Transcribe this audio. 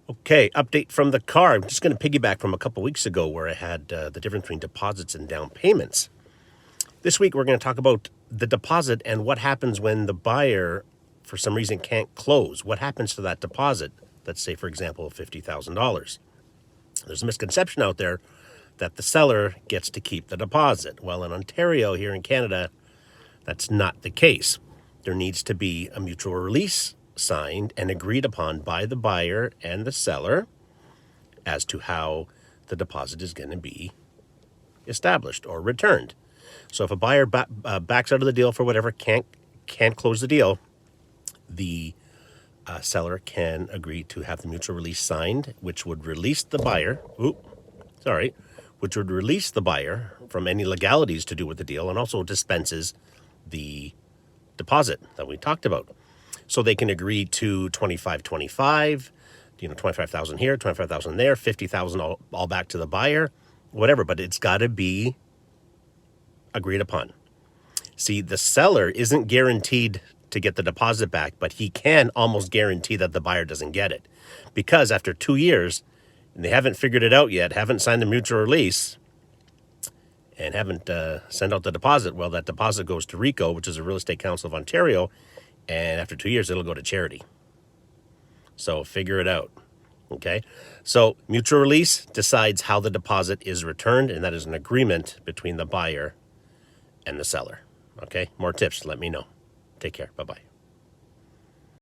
Okay, update from the car. I'm just going to piggyback from a couple weeks ago where I had the difference between deposits and down payments. This week, we're going to talk about the deposit and what happens when the buyer, for some reason, can't close. What happens to that deposit? Let's say, for example, $50,000. There's a misconception out there that the seller gets to keep the deposit. Well, in Ontario, here in Canada, that's not the case. There needs to be a mutual release signed and agreed upon by the buyer and the seller as to how the deposit is going to be established or returned. So if a buyer backs out of the deal for whatever, can't close the deal, the seller can agree to have the mutual release signed, which would release the buyer. Which would release the buyer from any legalities to do with the deal, and also dispenses the deposit that we talked about. So they can agree to 25-25, 25,000 here, 25,000 there, 50,000 all back to the buyer, whatever, but it's got to be agreed upon. See, the seller isn't guaranteed to get the deposit back, but he can almost guarantee that the buyer doesn't get it. Because after 2 years, and they haven't figured it out yet, haven't signed the mutual release, and haven't sent out the deposit, well, that deposit goes to RECO, which is a Real Estate Council of Ontario, and after 2 years, it'll go to charity. So figure it out, okay? So mutual release decides how the deposit is returned, and that is an agreement between the buyer and the seller, okay? More tips, let me know. Take care, bye-bye.